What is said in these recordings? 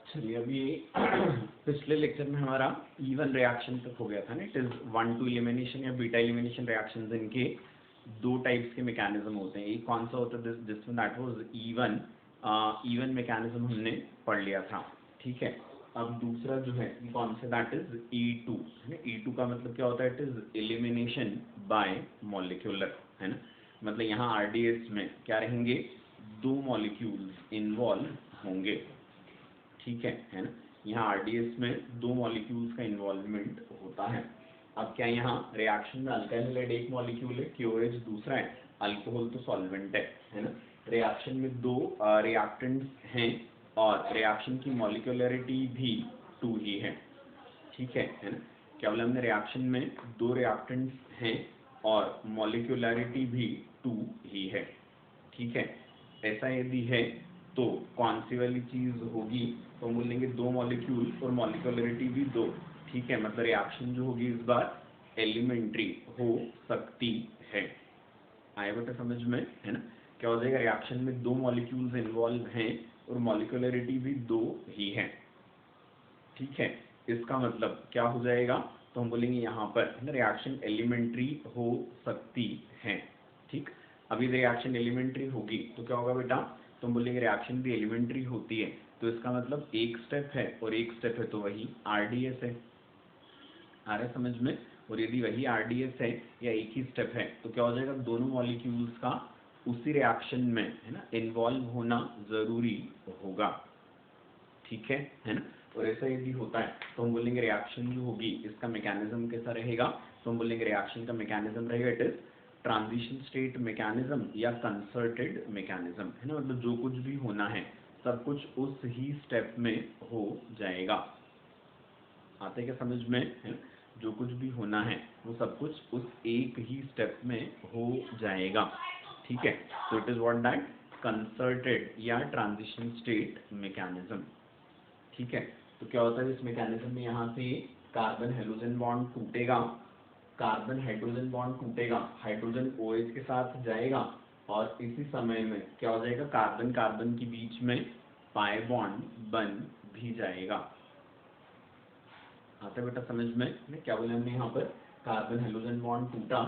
चलिए अभी पिछले लेक्चर में हमारा E1 रिएक्शन तक हो गया था ना। इट इज 1-2 एलिमिनेशन या बीटा एलिमिनेशन रिएक्शंस। इनके दो टाइप्स के मैकेनिज्म होते हैं। एक कौन सा होता है, जिसमें दैट वाज E1 मैकेनिज्म हमने पढ़ लिया था, ठीक है। अब दूसरा जो है कौन सा, दैट इज E2 है ना। E2 का मतलब क्या होता है, it is elimination by molecular, है ना। मतलब यहाँ RDS में क्या रहेंगे, दो मॉलिक्यूल्स इन्वॉल्व होंगे, ठीक है ना। यहाँ RDS में दो मॉलिक्यूल्स का इन्वॉल्वमेंट होता है। अब क्या यहाँ रिएक्शन में अल्काइल हैलाइड एक मॉलिक्यूल है, KOH दूसरा है, अल्कोहल तो सॉल्वेंट है ना। रिएक्शन में दो रिएक्टेंट्स हैं और रिएक्शन की मॉलिक्यूलरिटी भी 2 ही है, ठीक है ना। क्या बोला हमने, रिएक्शन में दो रिएक्टेंट्स हैं और मॉलिक्यूलरिटी भी 2 ही है, ठीक है। ऐसा यदि है तो कौन सी वाली चीज होगी, तो हम बोलेंगे दो मॉलिक्यूल और मॉलिक्यूलरिटी भी 2, ठीक है। मतलब रिएक्शन जो होगी इस बार एलिमेंट्री हो सकती है। आया बेटा समझ में, है ना। क्या हो जाएगा, रिएक्शन में दो मॉलिक्यूल्स इन्वॉल्व हैं और मॉलिक्यूलरिटी भी 2 ही है, ठीक है। इसका मतलब क्या हो जाएगा, तो हम बोलेंगे यहाँ पर रिएक्शन एलिमेंट्री हो सकती है, ठीक। अभी रिएक्शन एलिमेंट्री होगी तो क्या होगा बेटा, तो हम बोलेंगे रिएक्शन भी एलिमेंट्री होती है, तो इसका मतलब एक स्टेप है और एक स्टेप है तो वही RDS है। आ रहा है समझ में। और यदि वही RDS है या एक ही स्टेप है तो क्या हो जाएगा, दोनों मॉलिक्यूल्स का उसी रिएक्शन में, है ना, इन्वॉल्व होना जरूरी होगा, ठीक है ना। और ऐसा यदि होता है तो हम बोलेंगे रिएक्शन जो होगी इसका मैकेनिज्म कैसा रहेगा, तो हम बोलेंगे रिएक्शन का मैकेनिज्म रहेगा it is transition state mechanism या कंसर्टेड मैकेनिज्म, है ना। मतलब जो कुछ भी होना है सब कुछ उस ही स्टेप में हो जाएगा। आते क्या समझ में, है ना। जो कुछ भी होना है वो सब कुछ उस एक ही स्टेप में हो जाएगा, ठीक है। तो it is what that concerted या ट्रांजिशन स्टेट मैकेनिज्म, ठीक है। तो क्या होता है इस मैकेनिज्म में, यहाँ से कार्बन हाइड्रोजन बॉन्ड टूटेगा, कार्बन हाइड्रोजन बॉन्ड टूटेगा, हाइड्रोजन OH के साथ जाएगा और इसी समय में क्या हो जाएगा, कार्बन कार्बन के बीच में पाई बॉन्ड बन भी जाएगा। आता बेटा समझ में, क्या बोले हमने यहाँ पर, कार्बन हाइड्रोजन बॉन्ड टूटा,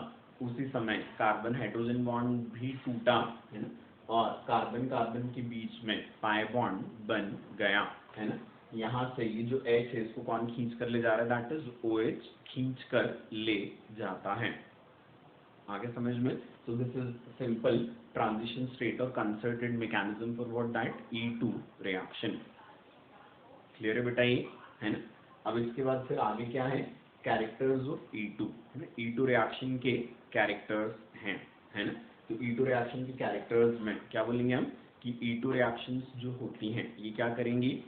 उसी समय कार्बन हाइड्रोजन बॉन्ड भी टूटा, है ना, और कार्बन कार्बन के बीच में पाई बॉन्ड बन गया, है ना। यहाँ से ये जो H है इसको कौन खींच कर ले जा रहा है, दैट इज OH खींच कर ले जाता है। आगे समझ में। तो this is simple transition state और concerted mechanism for what that E2 reaction. Clear है बेटा ये, है ना। अब इसके बाद फिर आगे क्या है, कैरेक्टर्स ऑफ E2, है ना। E2 रिएक्शन के कैरेक्टर्स हैं, है ना। तो E2 रिएक्शन के कैरेक्टर्स में क्या बोलेंगे हम, कि E2 रिएक्शंस जो होती हैं ये क्या करेंगी,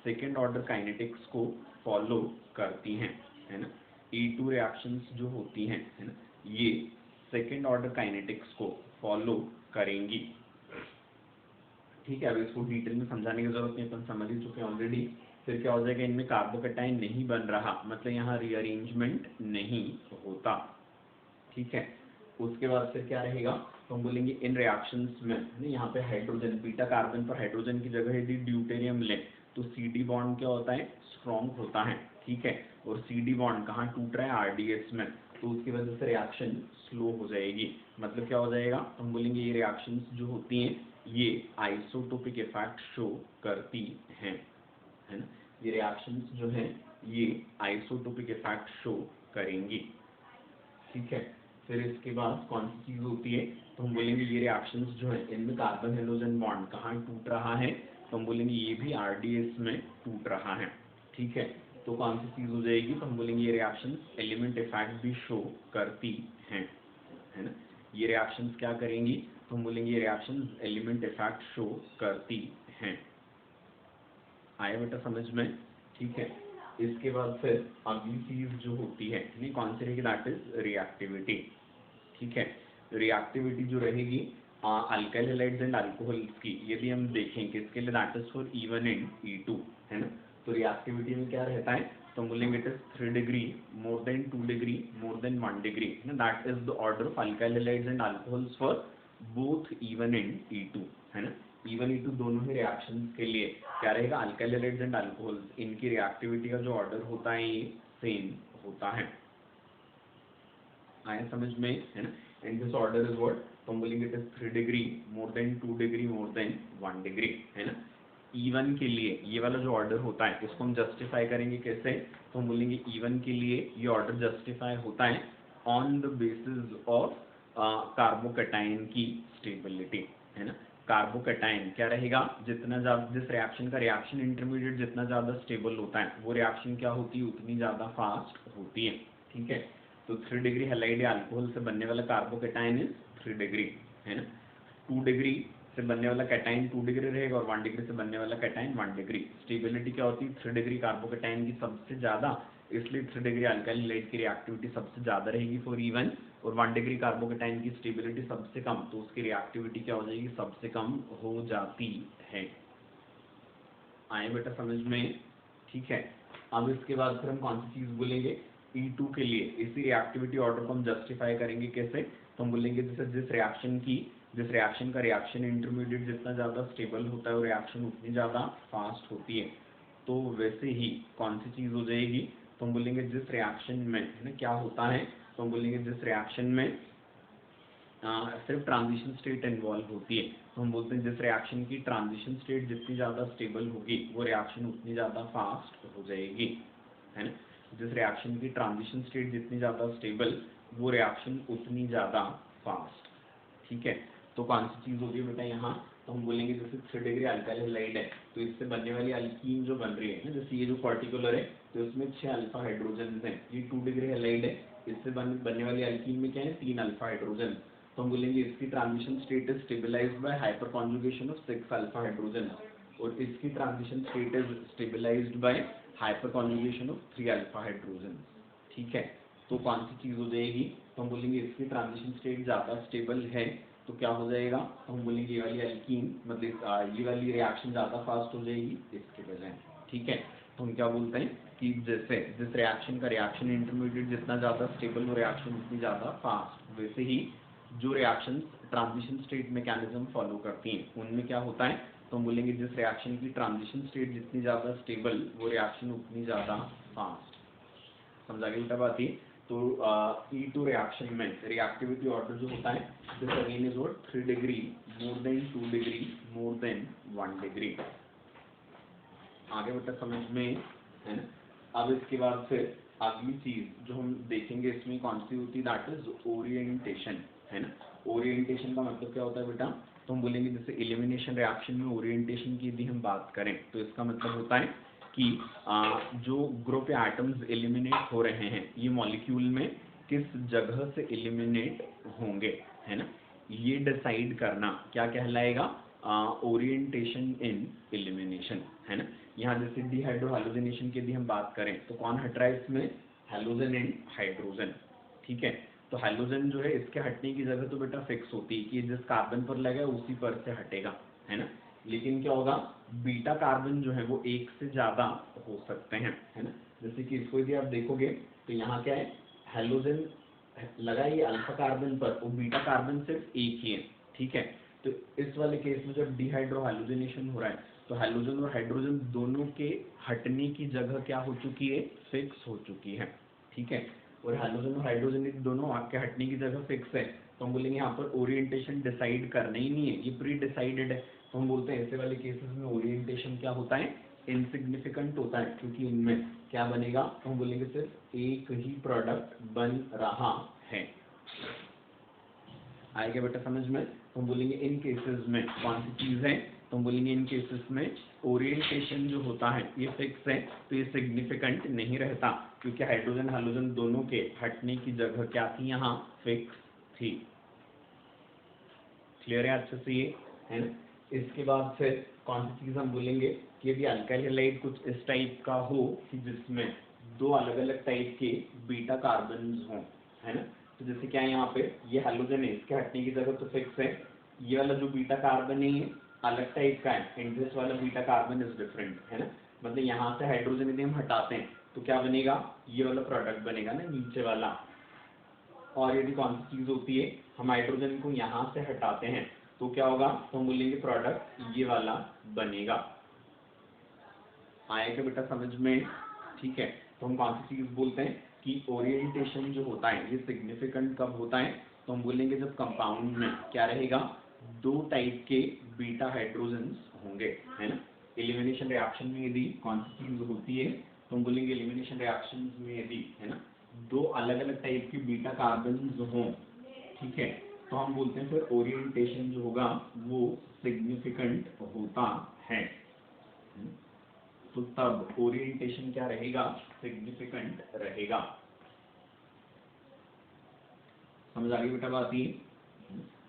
सेकेंड ऑर्डर काइनेटिक्स को फॉलो करती हैं, है ना। E2 रिएक्शंस जो होती हैं, है ना, ये सेकेंड ऑर्डर काइनेटिक्स को फॉलो करेंगी, ठीक है। अब इसको डिटेल में समझाने की जरूरत नहीं, अपन समझ ही चुके हैं ऑलरेडी। फिर क्या हो जाएगा, इनमें कार्बोकैटायन नहीं बन रहा, मतलब यहाँ रीअरेंजमेंट नहीं होता, ठीक है। उसके बाद फिर क्या रहेगा, तो हम बोलेंगे इन रिएक्शंस में यहाँ पे हाइड्रोजन, बीटा कार्बन पर हाइड्रोजन की जगह यदि ड्यूटेरियम ले तो CD बॉन्ड क्या होता है, स्ट्रॉन्ग होता है, ठीक है। और CD बॉन्ड कहाँ टूट रहा है, RDS में, तो उसकी वजह से रिएक्शन स्लो हो जाएगी। मतलब क्या हो जाएगा, हम बोलेंगे ये रिएक्शंस जो होती हैं ये आइसोटोपिक इफेक्ट शो करती हैं, है ना। ये रिएक्शंस जो हैं ये आइसोटोपिक इफेक्ट शो करेंगी, ठीक है। फिर इसके बाद कौन सी चीज होती है, तो हम बोलेंगे ये रिएक्शंस जो है इनमें कार्बन हाइड्रोजन बॉन्ड कहाँ टूट रहा है, तो हम बोलेंगे ये भी RDS में टूट रहा है, ठीक है। तो कौन सी चीज हो जाएगी, तो हम बोलेंगे ये रिएक्शंस एलिमेंट इफेक्ट भी शो करती हैं, है ना। ये रिएक्शंस क्या करेंगी, तो हम बोलेंगे ये रिएक्शंस एलिमेंट इफेक्ट शो करती हैं। आया बेटा समझ में, ठीक है। इसके बाद फिर अगली चीज जो होती है ये कौन सी रहेगी, दैट इज रिएक्टिविटी, ठीक है। रिएक्टिविटी जो रहेगी अल्काइल हैलाइड्स एंड अल्कोहल्स की, यदि हम देखें किसके लिए, that is for E1 and E2, है ना। तो रिएक्टिविटी में क्या रहता है, तो हम बोलेंगे it is 3 degree, more than 2 degree, more than 1 degree, है ना। That is the order of alkyl halides and alcohols for both E1 and E2, है ना। E1 E2 दोनों ही रिएक्शंस के लिए क्या रहेगा, अल्काइल हैलाइड्स एंड अल्कोहल्स, इनकी रिएक्टिविटी का जो ऑर्डर होता है ये सेम होता है। आया समझ में, है ना। And this order is what, तो हम बोलेंगे it is 3 degree more than 2 degree more than 1 degree, है ना। E1 के लिए ये वाला जो ऑर्डर होता है इसको हम जस्टिफाई करेंगे कैसे, तो हम बोलेंगे E1 के लिए ये ऑर्डर जस्टिफाई होता है on the basis of carbocation की स्टेबिलिटी, है ना। कार्बोकैटायन क्या रहेगा, जितना ज्यादा जिस रिएक्शन का रिएक्शन इंटरमीडिएट जितना ज्यादा स्टेबल होता है वो रिएक्शन क्या होती है, उतनी ज्यादा फास्ट होती है, ठीक है। तो 3 डिग्री हैलाइड या अल्कोहल से बनने वाला कार्बोकैटायन इज 3 डिग्री, है ना। 2 डिग्री से बनने वाला कैटायन 2 डिग्री रहेगा और 1 डिग्री से बनने वाला कैटायन 1 डिग्री। स्टेबिलिटी क्या होती है, 3 डिग्री कार्बोकैटायन की सबसे ज्यादा, इसलिए 3 डिग्री अल्काइल हैलाइड की रिएक्टिविटी सबसे ज्यादा रहेगी फॉर E1, और 1 डिग्री कार्बोकैटायन की स्टेबिलिटी सबसे कम, तो उसकी रिएक्टिविटी क्या हो जाएगी, सबसे कम हो जाती है। आए बेटा समझ में, ठीक है। अब इसके बाद फिर हम कौन सी चीज बोलेंगे, E2 के लिए इसी रिएक्टिविटी ऑर्डर को हम जस्टिफाई करेंगे कैसे, तो हम बोलेंगे जैसे जिस रिएक्शन का रिएक्शन इंटरमीडिएट जितना ज्यादा स्टेबल होता है वो रिएक्शन उतनी ज्यादा फास्ट होती है, तो वैसे ही कौन सी चीज हो जाएगी, तो हम बोलेंगे जिस रिएक्शन में, है ना, क्या होता है, तो हम बोलेंगे जिस रिएक्शन में सिर्फ ट्रांजिशन स्टेट इन्वॉल्व होती है, तो हम बोलते हैं जिस रिएक्शन की ट्रांजिशन स्टेट जितनी ज्यादा स्टेबल होगी वो रिएक्शन उतनी ज्यादा फास्ट हो जाएगी, है ना। जिस रिएक्शन की ट्रांजिशन स्टेट जितनी ज्यादा स्टेबल वो रिएक्शन उतनी ज्यादा फास्ट, ठीक है। तो कौन सी चीज होगी बेटा यहाँ, तो हम बोलेंगे जैसे 3 डिग्री अल्काइल हैलाइड है तो इससे बनने वाली अल्कीन जो बन रही है ना, जैसे ये जो पार्टिकुलर है तो इसमें 6 अल्फा हाइड्रोजन है, ये 2 डिग्री हैलाइड है, इससे बनने वाली अल्कीन में क्या है, 3 अल्फा हाइड्रोजन, तो हम बोलेंगे इसकी transition state is stabilized by hyper conjugation of 6 alpha hydrogen, और इसकी transition state is stabilized by hyper conjugation of 3 alpha hydrogen, ठीक है। तो कौन सी चीज हो जाएगी, तो हम बोलेंगे इसकी ट्रांजिशन स्टेट ज्यादा स्टेबल है तो क्या हो जाएगा, तो हम बोलेंगे ये वाली अल्कीन मतलब ये वाली रिएक्शन ज्यादा फास्ट हो जाएगी इसके बजाय, ठीक है। तो हम क्या बोलते हैं कि जैसे जिस रिएक्शन का रिएक्शन इंटरमीडिएट जितना ज्यादा स्टेबल वो रिएक्शन उतनी ज्यादा फास्ट, वैसे ही जो reaction transition state mechanism follow करती हैं उनमें क्या होता है, तो हम बोलेंगे जिस रिएक्शन की ट्रांजिशन स्टेट जितनी ज्यादा स्टेबल वो रिएक्शन उतनी ज्यादा फास्ट, समझा गया बेटा बात ये। तो E2 रिएक्शन में रिएक्टिविटी ऑर्डर जो होता है this again is what, 3 degree more than 2 degree more than 1 degree, आगे बेटा समझ में, है ना। अब इसके बाद फिर अगली चीज जो हम देखेंगे इसमें कौन सी होती है, दैट इज ओरिएंटेशन, है ना। ओरिएंटेशन का मतलब क्या होता है बेटा, तो हम बोलेंगे जैसे एलिमिनेशन रिएक्शन में ओरिएंटेशन की यदि हम बात करें तो इसका मतलब होता है कि जो ग्रुप या एटम्स एलिमिनेट हो रहे हैं ये मॉलिक्यूल में किस जगह से एलिमिनेट होंगे, है ना, ये डिसाइड करना क्या कहलाएगा, ओरिएंटेशन इन एलिमिनेशन, है ना। यहाँ जैसे डिहाइड्रोहाइलोजेनेशन की यदि हम बात करें तो कौन हट रहा है इसमें, हैलोजन एंड हाइड्रोजन, ठीक है। तो हाइड्रोजन जो है इसके हटने की जगह तो बेटा फिक्स होती है कि जिस कार्बन पर लगा उसी पर से हटेगा, है ना। लेकिन क्या होगा, बीटा कार्बन जो है वो एक से ज्यादा हो सकते हैं, है ना। जैसे कि इसको यदि आप देखोगे तो यहाँ क्या है, हाइड्रोजन लगा ये अल्फा कार्बन पर और बीटा कार्बन सिर्फ एक ही है, ठीक है। तो इस वाले केस में जब डिहाइड्रोहाइलोजेनेशन हो रहा है तो हाइड्रोजन और हाइड्रोजन दोनों के हटने की जगह क्या हो चुकी है, फिक्स हो चुकी है, ठीक है। और हाइड्रोजन और हाइड्रोजन दोनों आपके हटने की जगह फिक्स है, तो हम बोलेंगे यहाँ पर ओरिएंटेशन डिसाइड करना ही नहीं है, ये प्री डिसाइडेड है, तो हम बोलते हैं ऐसे वाले केसेस में ओरिएंटेशन क्या होता है, इनसिग्निफिकेंट होता है, क्योंकि इनमें क्या बनेगा, तो हम बोलेंगे सिर्फ एक ही प्रोडक्ट बन रहा है, आएगा बेटा समझ में। तो हम बोलेंगे इन केसेस में कौन सी चीज है, तो हम बोलेंगे इन केसेस में ओरिएंटेशन जो होता है ये फिक्स है, तो ये सिग्निफिकेंट नहीं रहता क्योंकि हाइड्रोजन हाइड्रोजन दोनों के हटने की जगह क्या थी, यहाँ फिक्स थी, क्लियर है अच्छे से ये, है ना। इसके बाद फिर कौन सी चीज हम बोलेंगे कि यदि अल्काइल हैलाइड कुछ इस टाइप का हो कि जिसमें दो अलग अलग टाइप के बीटा कार्बन हों, है ना। तो जैसे क्या है यहाँ पे ये हाइड्रोजन है इसके हटने की जगह तो फिक्स है, ये वाला जो बीटा कार्बन है ये अलग टाइप का है एंड दिस वाला बीटा कार्बन इज डिफरेंट, है ना। मतलब यहाँ से हाइड्रोजन यदि हम हटाते हैं तो क्या बनेगा, ये वाला प्रोडक्ट बनेगा ना नीचे वाला, और यदि कौन सी चीज होती है हम हाइड्रोजन को यहाँ से हटाते हैं तो क्या होगा, तो हम बोलेंगे प्रोडक्ट ये वाला बनेगा। आया क्या बेटा समझ में? ठीक है, तो हम कौन सी चीज बोलते हैं कि ओरिएंटेशन जो होता है ये सिग्निफिकेंट कब होता है, तो हम बोलेंगे जब कंपाउंड में क्या रहेगा, दो टाइप के बीटा हाइड्रोजन्स होंगे, है ना। एलिमिनेशन रिएक्शन में यदि कौन सी चीज होती है, तो हम बोलेंगे एलिमिनेशन रिएक्शन में यदि, है ना, दो अलग अलग टाइप के बीटा कार्बन हों, ठीक है, तो हम बोलते हैं फिर ओरिएंटेशन जो होगा वो सिग्निफिकेंट होता है। तो तब ओरिएंटेशन क्या रहेगा, सिग्निफिकेंट रहेगा। समझ आ गई बेटा बात ये?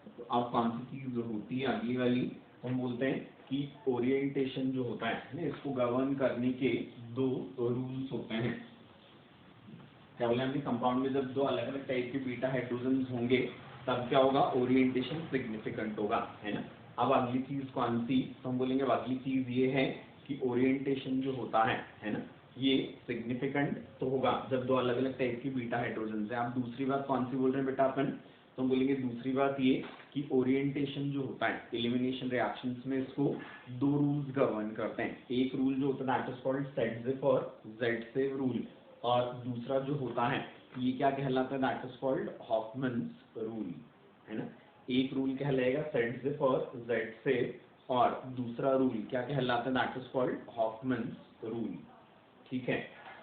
तो अब कौन सी चीज होती है अगली वाली, हम बोलते हैं कि ओरिएंटेशन जो होता है ना, इसको गवर्न करने के दो रूल्स होते हैं। क्या बोले हमने, कंपाउंड में जब दो अलग अलग टाइप के बीटा हाइड्रोजन होंगे तब क्या होगा, ओरिएंटेशन सिग्निफिकेंट होगा, है ना। अब अगली चीज कौन सी, तो हम बोलेंगे अगली चीज ये है कि ओरिएंटेशन जो होता है ना, ये सिग्निफिकेंट तो होगा जब दो अलग अलग टाइप की बीटा हाइड्रोजन है। आप दूसरी बात कौन सी बोल रहे हैं बेटा अपन, तो हम बोलेंगे दूसरी बात ये कि ओरिएंटेशन जो होता है एलिमिनेशन रिएक्शंस में इसको दो रूल्स गवर्न करते हैं। एक रूल जो होता है दैट इज कॉल्ड सेट-ज़िप और ज़ेड-सेव रूल, और दूसरा जो होता है ये क्या कहलाता है, दैट इज कॉल्ड हॉफमन्स रूल, है ना। एक रूल कहलाएगा सेट-ज़िप और ज़ेड-सेव, और दूसरा रूल क्या कहलाता है, दैट इज कॉल्ड हॉफमन्स रूल, ठीक है।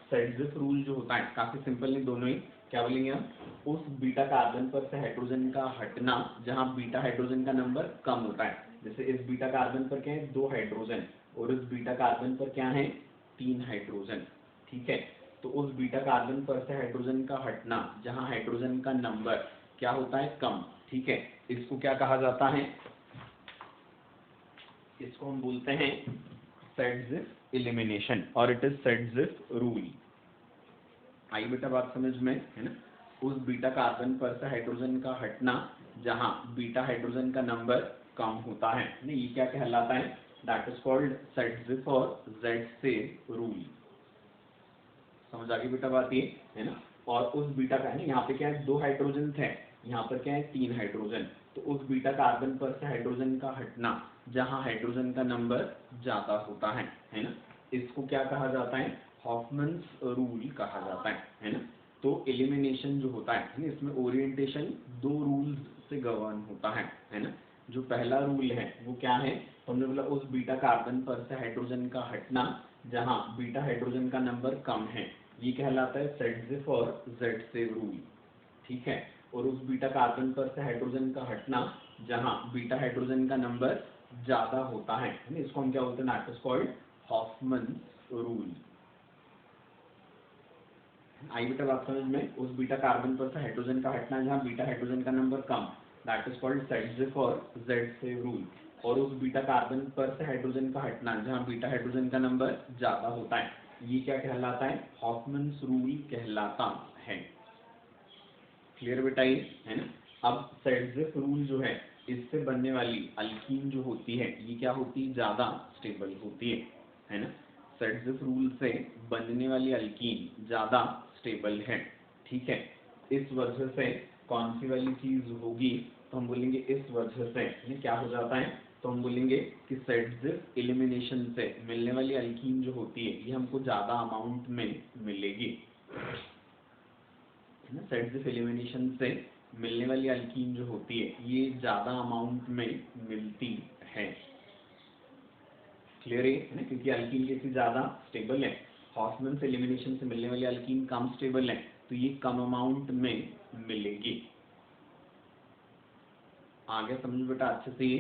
सेट-ज़िप रूल जो होता है काफी सिंपल है, दोनों ही क्या बोलेंगे हम, उस बीटा कार्बन पर से हाइड्रोजन का हटना जहां बीटा हाइड्रोजन का नंबर कम होता है। जैसे इस बीटा कार्बन पर क्या है, दो हाइड्रोजन, और इस बीटा कार्बन पर क्या है, तीन हाइड्रोजन, ठीक है। तो उस बीटा कार्बन पर से हाइड्रोजन का हटना जहां हाइड्रोजन का नंबर क्या होता है, कम, ठीक है, इसको क्या कहा जाता है, इसको हम बोलते हैं सेट-ज़िप एलिमिनेशन, और इट इज सेट-ज़िप रूल। आई बेटा बात समझ में, है ना। उस बीटा कार्बन पर से हाइड्रोजन का हटना जहां बीटा हाइड्रोजन का नंबर कम होता है, ये क्या कहलाता है, दैट इज कॉल्ड सेट-ज़िप और ज़ेड-सेव रूल। समझ आ गई बेटा बात ये, है ना। और उस बीटा का है ना, यहाँ पे क्या है, दो हाइड्रोजन थे, यहाँ पर क्या है, तीन हाइड्रोजन, तो उस बीटा कार्बन पर से हाइड्रोजन का हटना जहां हाइड्रोजन का नंबर ज्यादा होता है ना, इसको क्या कहा जाता है, हॉफमन्स रूल कहा जाता है ना। तो एलिमिनेशन जो होता है इसमें ओरिएंटेशन दो रूल्स से गवर्न होता है ना। जो पहला रूल है वो क्या है, तो हमने बोला उस बीटा कार्बन पर से हाइड्रोजन का हटना जहां बीटा हाइड्रोजन का नंबर कम है, ये कहलाता है सेट-ज़िप और ज़ेड-सेव रूल, ठीक है। और उस बीटा कार्बन पर से हाइड्रोजन का हटना जहां बीटा हाइड्रोजन का नंबर ज्यादा होता है ना, इसको हम क्या बोलते हैं, दैट इज कॉल्ड हॉफमन्स रूल। आई बेटा बात समझ में, उस बीटा कार्बन पर से हाइड्रोजन का हटना जहां बीटा हाइड्रोजन का number come, that is called set-zip और ज़ेड-सेव रूल। और उस बीटा कार्बन पर से हाइड्रोजन का हटना जहां बीटा हाइड्रोजन का नंबर ज्यादा होता है, ये क्या कहलाता है, हॉफमन्स रूल कहलाता है। क्लियर बेटा ये, है ना। अब सेट-ज़िप रूल जो है इससे बनने वाली अल्कीन जो होती है ये क्या होती है, ज्यादा स्टेबल होती है ना। सेट-ज़िप रूल से बनने वाली अल्कीन ज्यादा स्टेबल है, ठीक है। इस वजह से कौन सी वाली चीज होगी, तो हम बोलेंगे इस वजह से ये क्या हो जाता है, तो हम बोलेंगे कि सेट-ज़िप एलिमिनेशन से मिलने वाली अल्कीन जो होती है ये हमको ज्यादा अमाउंट में मिलेगी। सेट-ज़िप एलिमिनेशन से मिलने वाली अल्कीन जो होती है ये ज्यादा अमाउंट में मिलती है। क्लियर है ना, क्योंकि अल्कीन कैसी ज्यादा स्टेबल है, हॉफमन्स एलिमिनेशन से मिलने वाली अल्कीन कम स्टेबल है, तो ये कम अमाउंट में मिलेगी। आगे समझ बेटा अच्छे से ये,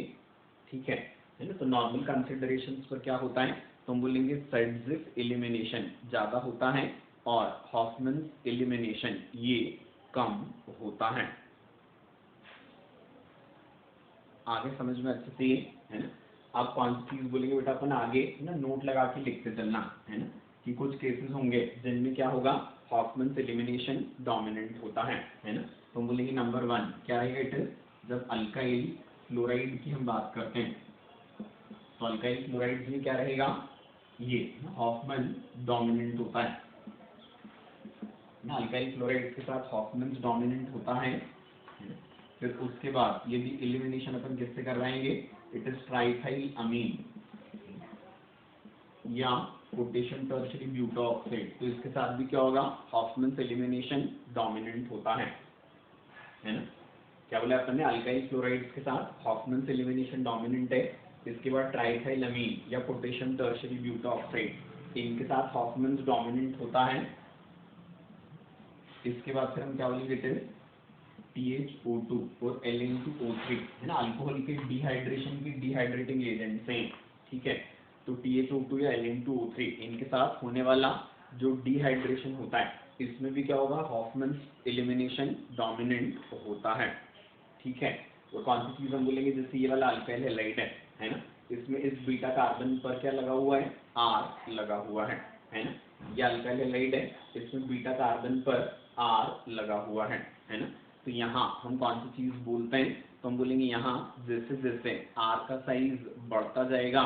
ठीक है ना। तो नॉर्मल कंसिडरेशंस पर क्या होता है, तो हम बोलेंगे सेट-ज़िप एलिमिनेशन ज्यादा होता है और हॉफमन्स एलिमिनेशन ये कम होता है। आगे समझ में अच्छे से ये, है ना। आप कौन सी चीज बोलेंगे बेटा अपन आगे ना, नोट लगा के लिखते चलना, है ना, कि कुछ केसेस होंगे जिनमें क्या होगा, हॉफमन्स एलिमिनेशन डोमिनेंट होता है ना। तो हम बोलेंगे नंबर 1 क्या रहेगा, इट इज जब अल्काइल क्लोराइड की हम बात करते हैं, तो अल्काइल क्लोराइड में क्या रहेगा, ये हॉफमन डोमिनेंट होता है ना। अल्काइल क्लोराइड के साथ हॉफमन्स डोमिनेंट होता है। फिर उसके बाद यदि एलिमिनेशन अपन किससे करवाएंगे, इट इज ट्राइथाइल अमीन या पोटेशियम टर्शियरी ब्यूटाऑक्साइड, तो इसके साथ भी क्या होगा, हॉफमैन्स एलिमिनेशन डोमिनेंट होता है ना। क्या बोला अपन ने, अल्काइल क्लोराइड्स के साथ हॉफमैन्स एलिमिनेशन डोमिनेंट है, इसके बाद ट्राइथाइल अमीन या पोटेशियम टर्शियरी ब्यूटाऑक्साइड, इनके साथ हॉफमैन्स डोमिनेंट होता है। इसके बाद फिर हम क्या बोलेंगे, THO2 और Ln2O3 है ना, अल्कोहल के डिहाइड्रेशन की डिहाइड्रेटिंग एजेंट से, ठीक है। तो THO2 या Ln2O3 इनके साथ होने वाला जो डिहाइड्रेशन होता है, इसमें भी क्या होगा, हॉफमैन्स एलिमिनेशन डोमिनेंट होता है, ठीक है। और कौन सी चीज हम बोलेंगे, जैसे ये वाला अल्काइल हैलाइड है ना, इसमें इस बीटा कार्बन पर क्या लगा हुआ है, R लगा हुआ है ना। ये अल्काइल हैलाइड है, इसमें बीटा कार्बन पर R लगा हुआ है ना। तो यहाँ हम कौन सी चीज बोलते हैं, तो हम बोलेंगे यहाँ जैसे जैसे R का साइज बढ़ता जाएगा,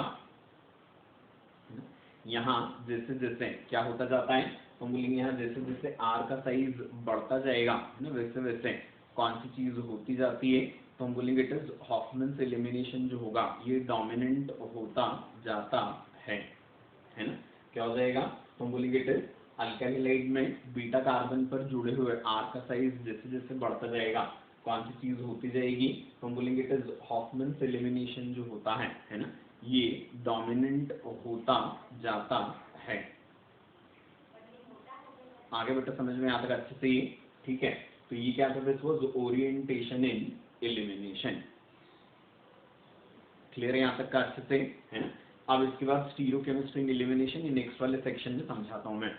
यहाँ जैसे जैसे क्या होता जाता है, तो हम बोलेंगे यहाँ जैसे जैसे R का साइज बढ़ता जाएगा ना, वैसे वैसे कौन सी चीज होती जाती है, तो हम बोलेंगे इट इज हॉफमैन्स एलिमिनेशन जो होगा ये डोमिनेंट होता जाता है ना। क्या हो जाएगा, तो हम बोलेंगे इट इज अल्काइल हैलाइड में बीटा कार्बन पर जुड़े हुए R का साइज जैसे जैसे बढ़ता जाएगा, कौन सी चीज होती जाएगी, तो हम बोलेंगे इट इज हॉफमैन्स एलिमिनेशन जो होता है ना, ये डोमिनेंट होता जाता है। आगे बेटा समझ में आता है अच्छे से, ठीक है। तो ये क्या था, this was orientation in elimination. Clear है यहाँ तक का अच्छे से, है ना। अब इसके बाद स्टीरियोकेमिस्ट्री इन एलिमिनेशन, ये नेक्स्ट वाले सेक्शन में समझाता हूँ मैं।